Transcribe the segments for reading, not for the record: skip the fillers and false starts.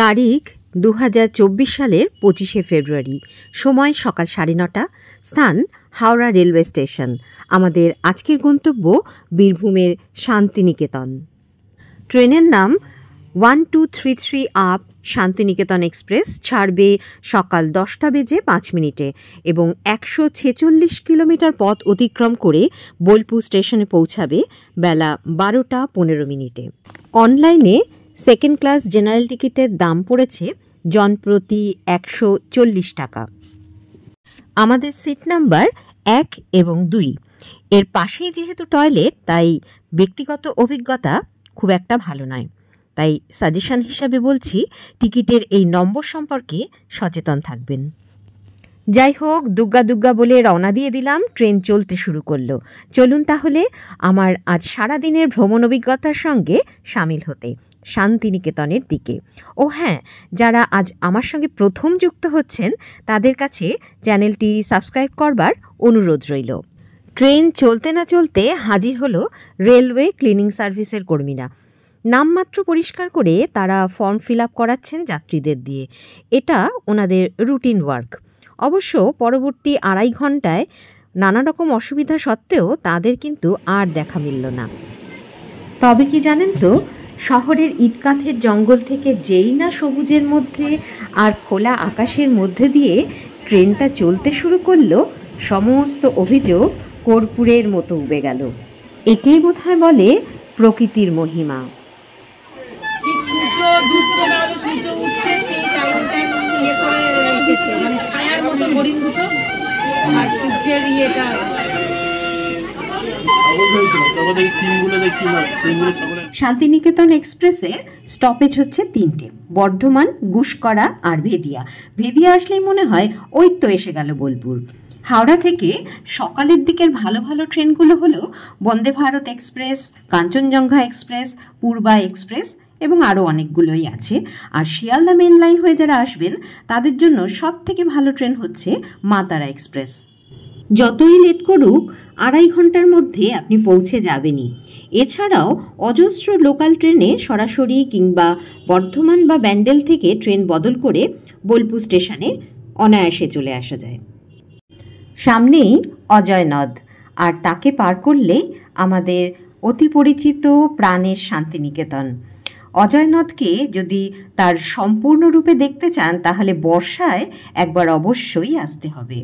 তারিখ 2024 সালের 25শে ফেব্রুয়ারি। সময় সকাল 9:30। স্থান হাওড়া রেলওয়ে স্টেশন। আমাদের আজকের গন্তব্য বীরভূমের শান্তিনিকেতন। ট্রেনের নাম 1233 আপ শান্তিনিকেতন এক্সপ্রেস। ছাড়বে সকাল 10:05 এবং 146 কিলোমিটার পথ অতিক্রম করে বোলপুর স্টেশনে পৌঁছাবে বেলা 12:15। অনলাইনে সেকেন্ড ক্লাস জেনারেল টিকিটের দাম পড়েছে জনপ্রতি 140 টাকা। আমাদের সিট নাম্বার 1 এবং 2। এর পাশেই যেহেতু টয়লেট, তাই ব্যক্তিগত অভিজ্ঞতা খুব একটা ভালো নয়। তাই সাজেশন হিসাবে বলছি, টিকিটের এই নম্বর সম্পর্কে সচেতন থাকবেন। যাই হোক, দুগ্গা দুগ্গা বলে রওনা দিয়ে দিলাম। ট্রেন চলতে শুরু করলো। চলুন তাহলে আমার আজ সারাদিনের ভ্রমণ অভিজ্ঞতার সঙ্গে সামিল হতে শান্তিনিকেতনের দিকে। ও হ্যাঁ, যারা আজ আমার সঙ্গে প্রথম যুক্ত হচ্ছেন তাদের কাছে চ্যানেলটি সাবস্ক্রাইব করবার অনুরোধ রইল। ট্রেন চলতে না চলতে হাজির হলো রেলওয়ে ক্লিনিং সার্ভিসের কর্মীরা। নামমাত্র পরিষ্কার করে তারা ফর্ম ফিল আপ করাচ্ছেন যাত্রীদের দিয়ে। এটা ওনাদের রুটিন ওয়ার্ক। অবশ্য পরবর্তী 2.5 ঘন্টায় নানা রকম অসুবিধা সত্ত্বেও তাদের কিন্তু আর দেখা মিলল না। তবে কি জানেন তো, শহরের ইটকাঠের জঙ্গল থেকে যেই না সবুজের মধ্যে আর খোলা আকাশের মধ্যে দিয়ে ট্রেনটা চলতে শুরু করলো, সমস্ত অভিযোগ কর্পূরের মতো উবে গেল। একেই বোধহয় বলে প্রকৃতির মহিমা। ঠিক সূর্য ডুবছে না হলে সূর্য উঠছে, সেই টাইমটা ইয়ে করে রেখেছে, মানে ছায়ার মতো হরিণ দুটো আর সূর্যের ইয়েটা। শান্তিনিকেতন এক্সপ্রেসের স্টপেজ হচ্ছে 3টে: বর্ধমান, গুসকরা আর ভেদিয়া। ভেদিয়া আসলেই মনে হয় ওই তো এসে গেল বোলপুর। হাওড়া থেকে সকালের দিকের ভালো ভালো ট্রেনগুলো হলো বন্দে ভারত এক্সপ্রেস, কাঞ্চনজঙ্ঘা এক্সপ্রেস, পূর্বা এক্সপ্রেস এবং আরও অনেকগুলোই আছে। আর শিয়ালদা মেন লাইন হয়ে যারা আসবেন তাদের জন্য সব থেকে ভালো ট্রেন হচ্ছে মা তারা এক্সপ্রেস। যতই লেট করুক 2.5 ঘন্টার মধ্যে আপনি পৌঁছে যাবেনই। এছাড়াও অজস্র লোকাল ট্রেনে সরাসরি কিংবা বর্ধমান বা ব্যান্ডেল থেকে ট্রেন বদল করে বোলপুর স্টেশনে অনায়াসে চলে আসা যায়। সামনেই অজয় নদ, আর তাকে পার করলেই আমাদের অতি পরিচিত প্রাণের শান্তিনিকেতন। অজয় নদকে যদি তার সম্পূর্ণরূপে দেখতে চান তাহলে বর্ষায় একবার অবশ্যই আসতে হবে।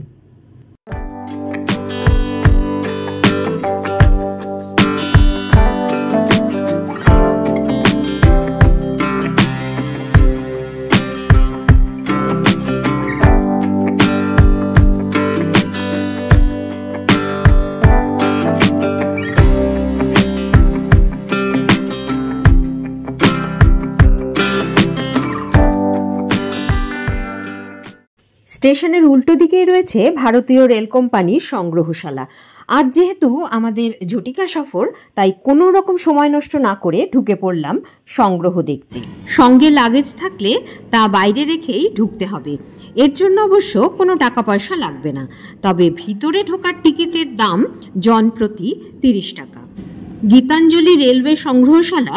স্টেশনের উল্টো দিকেই রয়েছে ভারতীয় রেল কোম্পানির সংগ্রহশালা। আর যেহেতু আমাদের ঝটিকা সফর, তাই কোনো রকম সময় নষ্ট না করে ঢুকে পড়লাম সংগ্রহ দেখতে। সঙ্গে লাগেজ থাকলে তা বাইরে রেখেই ঢুকতে হবে। এর জন্য অবশ্য কোনো টাকা পয়সা লাগবে না। তবে ভিতরে ঢোকার টিকিটের দাম জনপ্রতি 30 টাকা। গীতাঞ্জলি রেলওয়ে সংগ্রহশালা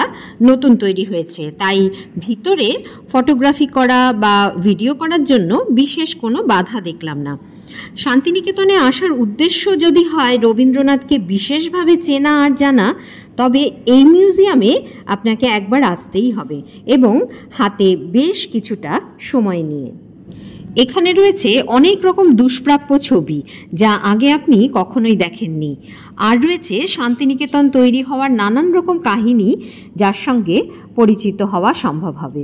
নতুন তৈরি হয়েছে, তাই ভিতরে ফটোগ্রাফি করা বা ভিডিও করার জন্য বিশেষ কোনো বাধা দেখলাম না। শান্তিনিকেতনে আসার উদ্দেশ্য যদি হয় রবীন্দ্রনাথকে বিশেষভাবে চেনা আর জানা, তবে এই মিউজিয়ামে আপনাকে একবার আসতেই হবে এবং হাতে বেশ কিছুটা সময় নিয়ে। এখানে রয়েছে অনেক রকম দুষ্প্রাপ্য ছবি যা আগে আপনি কখনোই দেখেননি। আর রয়েছে শান্তিনিকেতন তৈরি হওয়ার নানান রকম কাহিনী, যার সঙ্গে পরিচিত হওয়া সম্ভব হবে।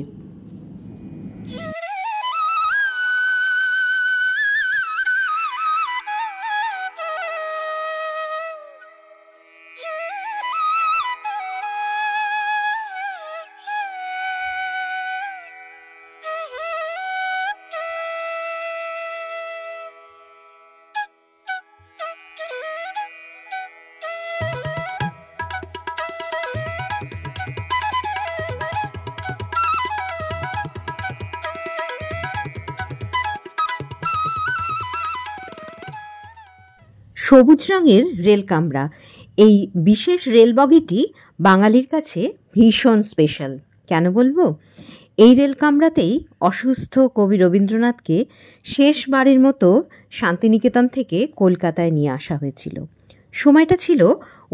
সবুজ রঙের রেল কামরা। এই বিশেষ রেল বগিটি বাঙালির কাছে ভীষণ স্পেশাল। কেন বলবো? এই রেল কামরাতেই অসুস্থ কবি রবীন্দ্রনাথকে শেষবারের মতো শান্তিনিকেতন থেকে কলকাতায় নিয়ে আসা হয়েছিল। সময়টা ছিল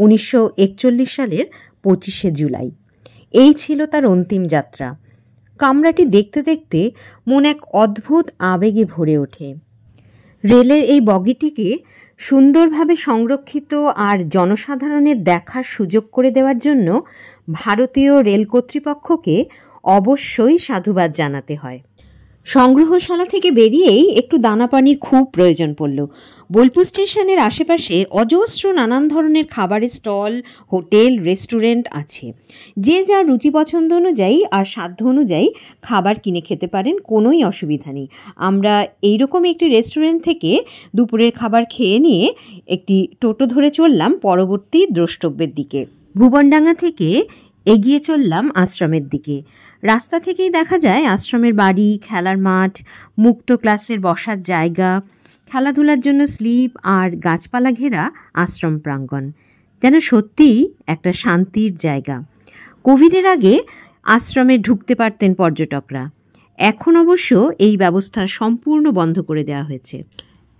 1941 সালের 25শে জুলাই। এই ছিল তার অন্তিম যাত্রা। কামরাটি দেখতে দেখতে মন এক অদ্ভুত আবেগে ভরে ওঠে। রেলের এই বগিটিকে সুন্দরভাবে সংরক্ষিত আর জনসাধারণের দেখার সুযোগ করে দেওয়ার জন্য ভারতীয় রেল কর্তৃপক্ষকে অবশ্যই সাধুবাদ জানাতে হয়। সংগ্রহশালা থেকে বেরিয়েই একটু দানা পানির খুব প্রয়োজন পড়ল। বোলপুর স্টেশনের আশেপাশে অজস্র নানান ধরনের খাবারের স্টল, হোটেল, রেস্টুরেন্ট আছে। যে যার রুচি পছন্দ অনুযায়ী আর সাধ্য অনুযায়ী খাবার কিনে খেতে পারেন, কোনোই অসুবিধা নেই। আমরা এইরকম একটি রেস্টুরেন্ট থেকে দুপুরের খাবার খেয়ে নিয়ে একটি টোটো ধরে চললাম পরবর্তী দ্রষ্টব্যের দিকে। ভুবনডাঙ্গা থেকে এগিয়ে চললাম আশ্রমের দিকে। রাস্তা থেকেই দেখা যায় আশ্রমের বাড়ি, খেলার মাঠ, মুক্ত ক্লাসের বসার জায়গা, খেলাধুলার জন্য স্লিপ আর গাছপালা ঘেরা আশ্রম প্রাঙ্গণ। যেন সত্যিই একটা শান্তির জায়গা। কোভিডের আগে আশ্রমে ঢুকতে পারতেন পর্যটকরা। এখন অবশ্য এই ব্যবস্থা সম্পূর্ণ বন্ধ করে দেওয়া হয়েছে।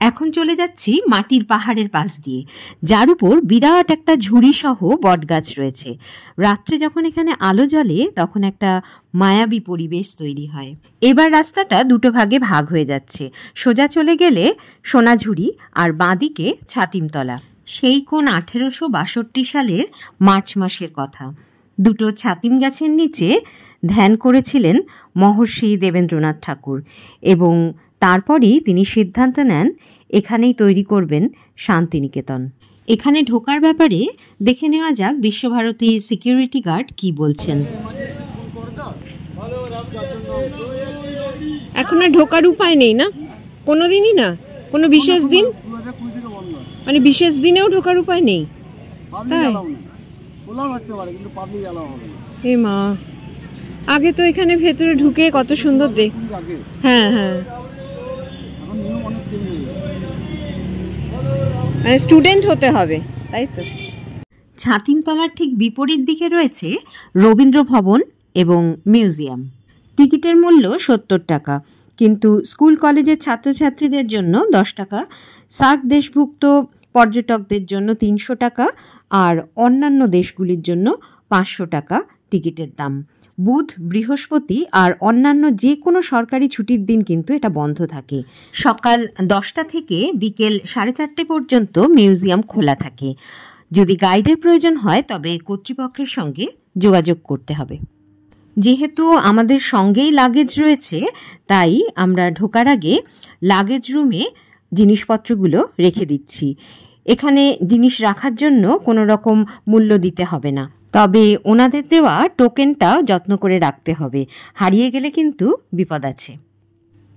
এখন চলে যাচ্ছি মাটির পাহাড়ের পাশ দিয়ে, যার উপর বিরাট একটা ঝুড়িসহ বটগাছ রয়েছে। রাত্রে যখন এখানে আলো জ্বলে তখন একটা মায়াবী পরিবেশ তৈরি হয়। এবার রাস্তাটা দুটো ভাগে ভাগ হয়ে যাচ্ছে। সোজা চলে গেলে সোনাঝুরি আর বাঁদিকে ছাতিমতলা। সেই কোন 1862 সালের মার্চ মাসের কথা। দুটো ছাতিম গাছের নিচে ধ্যান করেছিলেন মহর্ষি দেবেন্দ্রনাথ ঠাকুর এবং তারপরই তিনি সিদ্ধান্ত নেন এখানেই তৈরি করবেন শান্তিনিকেতন। এখানে ঢোকার ব্যাপারে দেখে নেওয়া যাক বিশ্বভারতীর সিকিউরিটি গার্ড কি বলছেন। এখন আর ঢোকার উপায় নেই না? কোনো দিনই না? কোনো বিশেষ দিন? মানে বিশেষ দিনেও ঢোকার উপায় নেই? তাই? এ মা, আগে তো এখানে ভেতরে ঢুকে কত সুন্দর দেখ। হ্যাঁ হ্যাঁ, মানে স্টুডেন্ট হতে হবে, তাই তো। ছাতিমতলার ঠিক বিপরীত দিকে রয়েছে রবীন্দ্র ভবন এবং মিউজিয়াম। টিকিটের মূল্য 70 টাকা, কিন্তু স্কুল কলেজের ছাত্রছাত্রীদের জন্য 10 টাকা, সার্ক দেশভুক্ত পর্যটকদের জন্য 300 টাকা আর অন্যান্য দেশগুলির জন্য 500 টাকা টিকিটের দাম। বুধ, বৃহস্পতি আর অন্যান্য যে কোনো সরকারি ছুটির দিন কিন্তু এটা বন্ধ থাকে। সকাল 10টা থেকে বিকেল 4:30 পর্যন্ত মিউজিয়াম খোলা থাকে। যদি গাইডের প্রয়োজন হয় তবে কর্তৃপক্ষের সঙ্গে যোগাযোগ করতে হবে। যেহেতু আমাদের সঙ্গেই লাগেজ রয়েছে, তাই আমরা ঢোকার আগে লাগেজ রুমে জিনিসপত্রগুলো রেখে দিচ্ছি। এখানে জিনিস রাখার জন্য কোনো রকম মূল্য দিতে হবে না, তবে ওনাদের দেওয়া টোকেনটা যত্ন করে রাখতে হবে, হারিয়ে গেলে কিন্তু বিপদ আছে।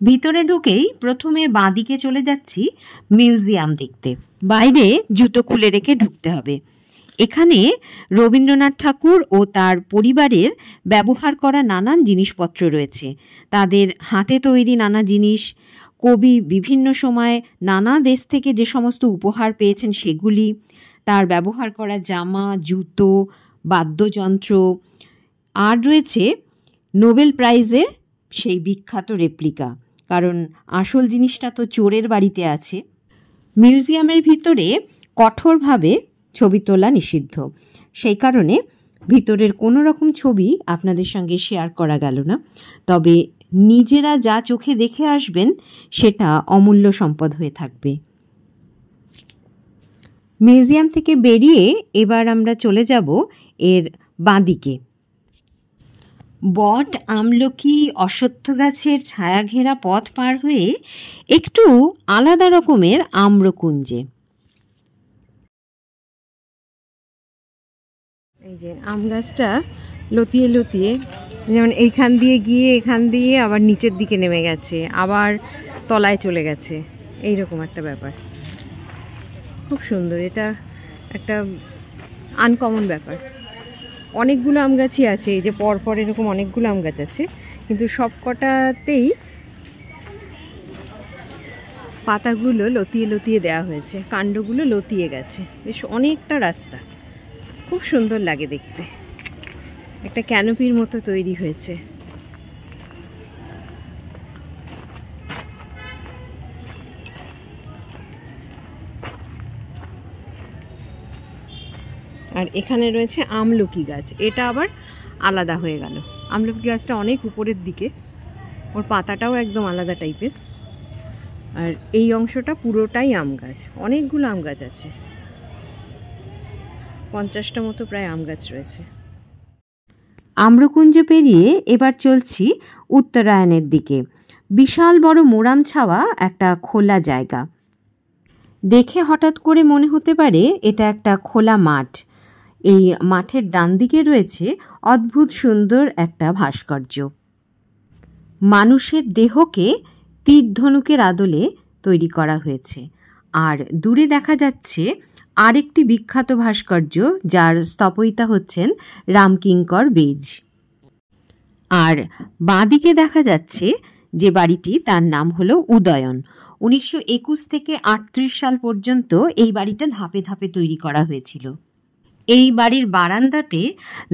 ভিতরে ঢুকেই প্রথমে বাঁদিকে চলে যাচ্ছি মিউজিয়াম দেখতে। বাইরে জুতো খুলে রেখে ঢুকতে হবে। এখানে রবীন্দ্রনাথ ঠাকুর ও তার পরিবারের ব্যবহার করা নানান জিনিসপত্র রয়েছে। তাদের হাতে তৈরি নানা জিনিস, কবি বিভিন্ন সময় নানা দেশ থেকে যে সমস্ত উপহার পেয়েছেন সেগুলি, তার ব্যবহার করা জামা, জুতো, বাদ্যযন্ত্র, আর রয়েছে নোবেল প্রাইজের সেই বিখ্যাত রেপ্লিকা, কারণ আসল জিনিসটা তো চোরের বাড়িতে আছে। মিউজিয়ামের ভিতরে কঠোরভাবে ছবি তোলা নিষিদ্ধ, সেই কারণে ভিতরের কোনো রকম ছবি আপনাদের সঙ্গে শেয়ার করা গেল না। তবে নিজেরা যা চোখে দেখে আসবেন সেটা অমূল্য সম্পদ হয়ে থাকবে। মিউজিয়াম থেকে বেরিয়ে এবার আমরা চলে যাব এর বাঁদিকে। বট, আমলকি, অশ্বত্থ গাছের ছায়া ঘেরা পথ পার হয়ে একটু আলাদা রকমের আম্রকুঞ্জে। এই যে আম গাছটা লতিয়ে লতিয়ে, যেমন এইখান দিয়ে গিয়ে এখান দিয়ে আবার নিচের দিকে নেমে গেছে, আবার তলায় চলে গেছে, এইরকম একটা ব্যাপার। খুব সুন্দর, এটা একটা আনকমন ব্যাপার। অনেকগুলো আম গাছই আছে, এই যে পরপর এরকম অনেকগুলো আম গাছ আছে, কিন্তু সব কটাতেই পাতাগুলো লতিয়ে লতিয়ে দেওয়া হয়েছে, কাণ্ডগুলো লতিয়ে গেছে। বেশ অনেকটা রাস্তা, খুব সুন্দর লাগে দেখতে। একটা ক্যানোপির মতো তৈরি হয়েছে। আর এখানে রয়েছে আমলকি গাছ, এটা আবার আলাদা হয়ে গেল। আমলকি গাছটা অনেক উপরের দিকে, ওর পাতাটাও একদম আলাদা টাইপের। আর এই অংশটা পুরোটাই আম গাছ, অনেকগুলো আম গাছ আছে, 50টা মতো প্রায় আম গাছ রয়েছে। আম্রকুঞ্জ পেরিয়ে এবার চলছি উত্তরায়ণের দিকে। বিশাল বড় মোরাম ছাওয়া একটা খোলা জায়গা, দেখে হঠাৎ করে মনে হতে পারে এটা একটা খোলা মাঠ। এই মাঠের ডান দিকে রয়েছে অদ্ভুত সুন্দর একটা ভাস্কর্য, মানুষের দেহকে তীর ধনুকের আদলে তৈরি করা হয়েছে। আর দূরে দেখা যাচ্ছে আরেকটি বিখ্যাত ভাস্কর্য, যার স্থপয়িতা হচ্ছেন রামকিঙ্কর বেইজ। আর বাঁদিকে দেখা যাচ্ছে যে বাড়িটি, তার নাম হলো উদয়ন। 1921 থেকে 38 সাল পর্যন্ত এই বাড়িটা ধাপে ধাপে তৈরি করা হয়েছিল। এই বাড়ির বারান্দাতে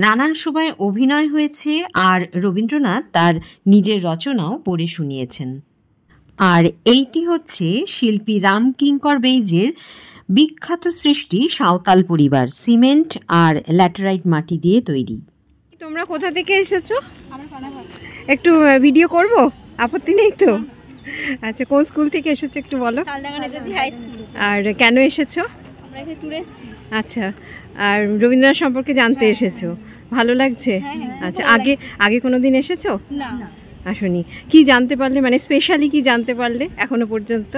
নানান সময় অভিনয় হয়েছে, আর রবীন্দ্রনাথ তার নিজের রচনাও পড়ে শুনিয়েছেন। আর এইটি হচ্ছে শিল্পী রামকিঙ্কর বেইজের বিখ্যাত সৃষ্টি সাঁওতাল পরিবার, সিমেন্ট আর ল্যাটেরাইট মাটি দিয়ে তৈরি। তোমরা কোথা থেকে এসেছো? একটু ভিডিও করব, আপত্তি নেই তো? আচ্ছা, কোন স্কুল থেকে এসেছো একটু বলো। আর কেন এসেছো? আচ্ছা, আর রবীন্দ্রনাথ সম্পর্কে জানতে এসেছো, ভালো লাগছে? আচ্ছা, আগে কোনোদিন এসেছো? না। আসনি। কি জানতে পারলে, মানে স্পেশালি কি জানতে পারলে এখনো পর্যন্ত?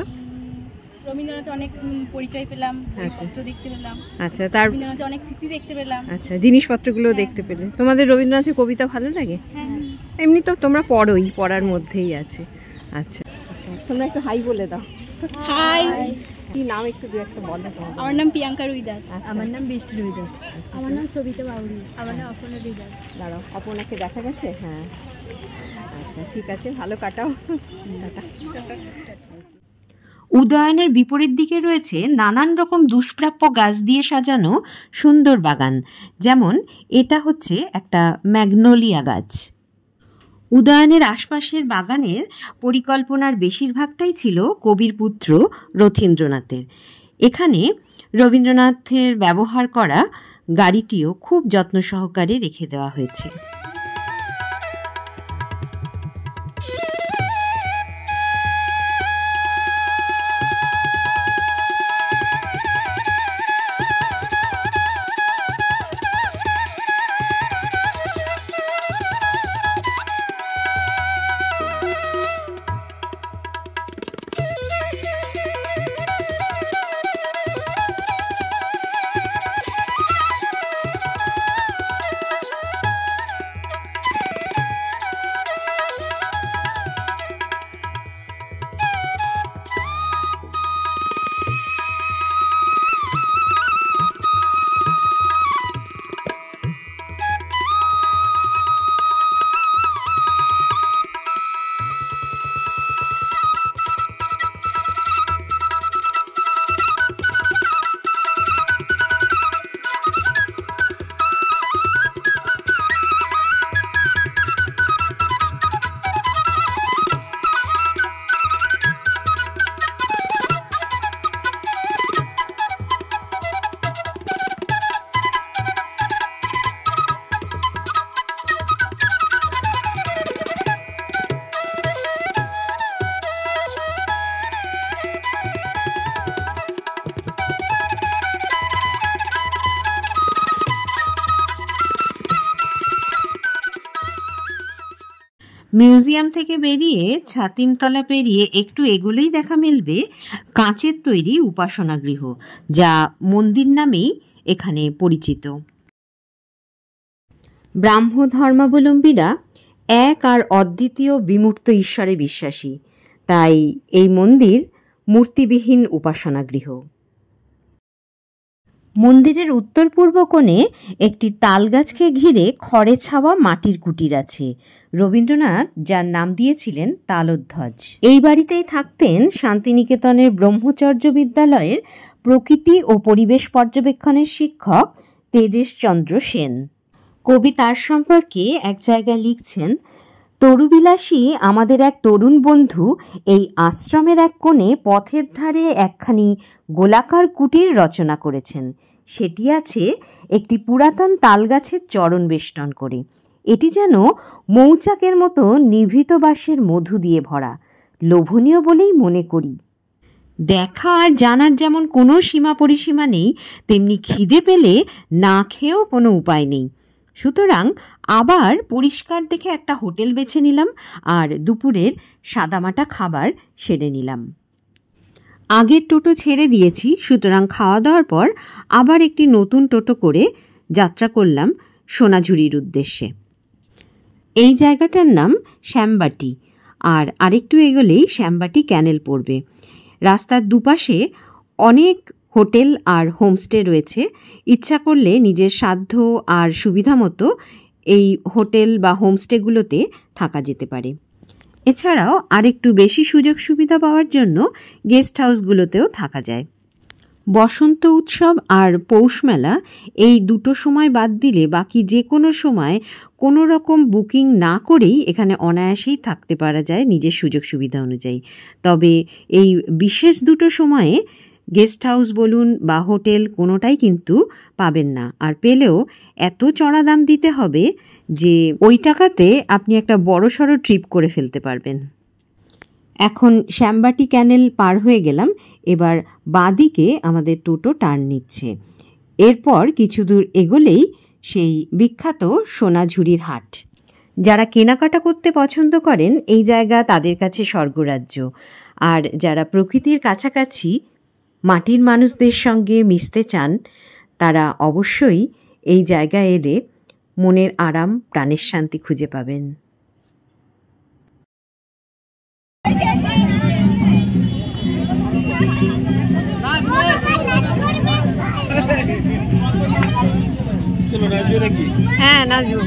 রবীন্দ্রনাথের অনেক পরিচয় পেলাম, বইপত্র দেখতে পেলাম। আচ্ছা, তার রবীন্দ্রনাথের অনেক স্মৃতি দেখতে পেলাম। আচ্ছা, জিনিসপত্রগুলো দেখতে পেলে। তোমাদের রবীন্দ্রনাথের কবিতা ভালো লাগে? এমনি তো তোমরা পড়োই, পড়ার মধ্যেই আছে। আচ্ছা আচ্ছা, তোমরা একটু হাই বলে দাও। হাই। কি নাম একটু দু একটা বলো। আমার নাম প্রিয়াঙ্কা রুইদাস। আমার নাম বৃষ্টি রুইদাস। আমার নাম সবিতা বাউরি। আমার নাম অপর্ণা রুইদাস। দাঁড়াও, অপর্ণাকে দেখা গেছে? হ্যাঁ, আচ্ছা ঠিক আছে, ভালো কাটাও। উদয়নের বিপরীত দিকে রয়েছে নানান রকম দুষ্প্রাপ্য গাছ দিয়ে সাজানো সুন্দর বাগান। যেমন এটা হচ্ছে একটা ম্যাগনোলিয়া গাছ। উদয়নের আশপাশের বাগানের পরিকল্পনার বেশিরভাগটাই ছিল কবির পুত্র রথীন্দ্রনাথের। এখানে রবীন্দ্রনাথের ব্যবহার করা গাড়িটিও খুব যত্ন সহকারে রেখে দেওয়া হয়েছে। মিউজিয়াম থেকে বেরিয়ে ছাতিমতলা পেরিয়ে একটু এগুলেই দেখা মিলবে কাঁচের তৈরি উপাসনা গৃহ, যা মন্দির নামেই এখানে পরিচিত। ব্রাহ্ম ধর্মাবলম্বীরা এক আর অদ্বিতীয় বিমূর্ত ঈশ্বরে বিশ্বাসী, তাই এই মন্দির মূর্তিবিহীন উপাসনা গৃহ। মন্দিরের উত্তর পূর্ব কোণে একটি তালগাছকে ঘিরে খড়ে ছাওয়া মাটির কুটির আছে। রবীন্দ্রনাথ যার নাম দিয়েছিলেন তালধ্বজ। এই বাড়িতেই থাকতেন শান্তিনিকেতনের ব্রহ্মচর্য বিদ্যালয়ের প্রকৃতি ও পরিবেশ পর্যবেক্ষণের শিক্ষক তেজেশচন্দ্র সেন। কবি তার সম্পর্কে এক জায়গায় লিখছেন, তরুবিলাসী আমাদের এক তরুণ বন্ধু এই আশ্রমের এক কোণে পথের ধারে একখানি গোলাকার কুটির রচনা করেছেন। সেটি আছে একটি পুরাতন তালগাছের চরণ বেষ্টন করে। এটি যেন মৌচাকের মতো নিভৃত বাঁশের মধু দিয়ে ভরা, লোভনীয় বলেই মনে করি। দেখা আর জানার যেমন কোনো সীমা পরিসীমা নেই, তেমনি খিদে পেলে না খেয়েও কোনো উপায় নেই। সুতরাং আবার পরিষ্কার দেখে একটা হোটেল বেছে নিলাম আর দুপুরের সাদামাটা খাবার সেরে নিলাম। আগের টোটো ছেড়ে দিয়েছি, সুতরাং খাওয়া দাওয়ার পর আবার একটি নতুন টোটো করে যাত্রা করলাম সোনাঝুরির উদ্দেশ্যে। এই জায়গাটার নাম শ্যামবাটি, আর আরেকটু এগোলেই শ্যামবাটি ক্যানেল পড়বে। রাস্তার দুপাশে অনেক হোটেল আর হোমস্টে রয়েছে। ইচ্ছা করলে নিজের সাধ্য আর সুবিধা মতো এই হোটেল বা হোমস্টেগুলোতে থাকা যেতে পারে। এছাড়াও আরেকটু বেশি সুযোগ সুবিধা পাওয়ার জন্য গেস্ট হাউসগুলোতেও থাকা যায়। বসন্ত উৎসব আর পৌষ মেলা এই দুটো সময় বাদ দিলে বাকি যে কোনো সময় কোনো রকম বুকিং না করেই এখানে অনায়াসেই থাকতে পারা যায় নিজের সুযোগ সুবিধা অনুযায়ী। তবে এই বিশেষ দুটো সময়ে গেস্ট হাউস বলুন বা হোটেল কোনোটাই কিন্তু পাবেন না, আর পেলেও এত চড়া দাম দিতে হবে যে ওই টাকাতে আপনি একটা বড়সড় ট্রিপ করে ফেলতে পারবেন। এখন শ্যামবাটি ক্যানেল পার হয়ে গেলাম, এবার বাঁদিকে আমাদের টোটো টার্ন নিচ্ছে। এরপর কিছু দূর এগোলেই সেই বিখ্যাত সোনাঝুরির হাট। যারা কেনাকাটা করতে পছন্দ করেন এই জায়গা তাদের কাছে স্বর্গরাজ্য, আর যারা প্রকৃতির কাছাকাছি মাটির মানুষদের সঙ্গে মিশতে চান তারা অবশ্যই এই জায়গায় এলে মনের আরাম, প্রাণের শান্তি খুঁজে পাবেন। হ্যাঁ, নাচবো।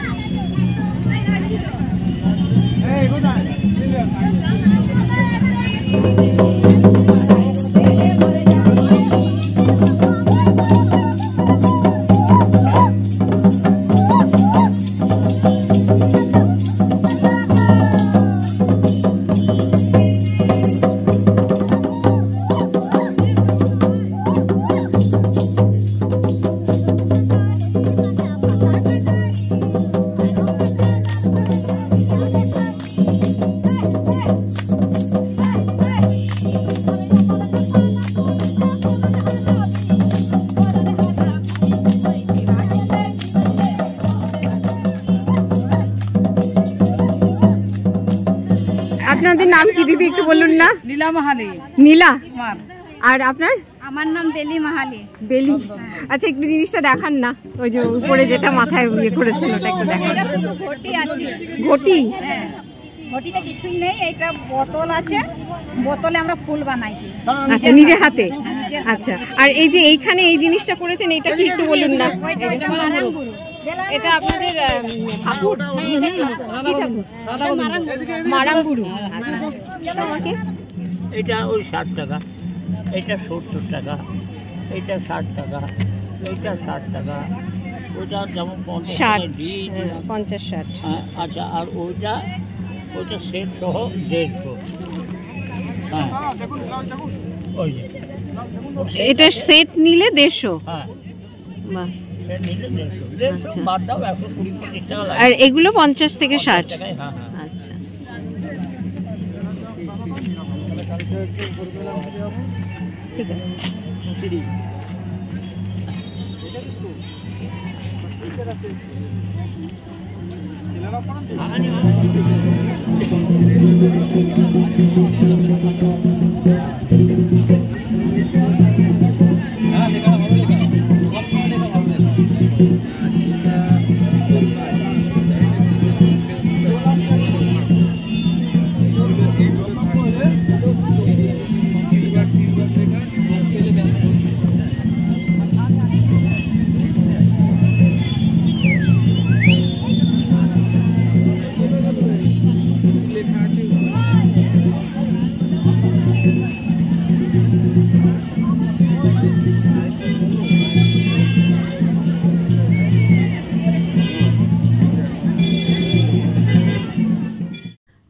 আপনাদের নাম কি দিদি একটু বলুন না? নীলা মাহালি। নীলা। আর আপনার? আমার নাম বেলি মাহালি। বেলি। আচ্ছা, একটু জিনিসটা দেখান না, ওই যে উপরে যেটা মাথায় ইয়ে করেছেন ওটা একটু দেখান। ঘটি আছে। ঘটি? হ্যাঁ, ঘটিতে কিছুই নেই, এটা বোতল আছে, বোতলে আমরা ফুল বানাইছি। আচ্ছা, নিজের হাতে? আচ্ছা, আর এই যে এইখানে এই জিনিসটা করেছেন এটা কি একটু বলুন না? এটা আপনাদের ঠাকুর? মারাঙ্গুরু। এটা ওই 60 টাকা, এটা 70 টাকা, এটা 60 টাকা, এটা 60 টাকা, ওইটা যেমন 50-60। আচ্ছা, আর ওইটা সেট সহ 150। হ্যাঁ, ওই যে এটা সেট নিলে 150? হ্যাঁ, বাহ। সেট নিলে 150 বাদ দাও 120-25 টাকা লাগে। আর এগুলো 50 থেকে 60? হ্যাঁ হ্যাঁ। আচ্ছা, ঠিক আছে।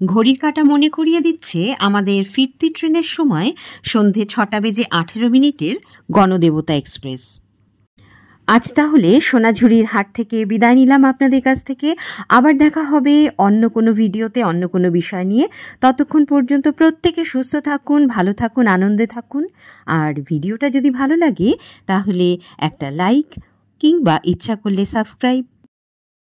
ঘড়ির কাঁটা মনে করিয়ে দিচ্ছে আমাদের ফিরতি ট্রেনের সময় সন্ধে 6:18 গণদেবতা এক্সপ্রেস। আজ তাহলে সোনাঝুরির হাট থেকে বিদায় নিলাম আপনাদের কাছ থেকে। আবার দেখা হবে অন্য কোনো ভিডিওতে, অন্য কোনো বিষয় নিয়ে। ততক্ষণ পর্যন্ত প্রত্যেকে সুস্থ থাকুন, ভালো থাকুন, আনন্দে থাকুন। আর ভিডিওটা যদি ভালো লাগে তাহলে একটা লাইক কিংবা ইচ্ছা করলে সাবস্ক্রাইব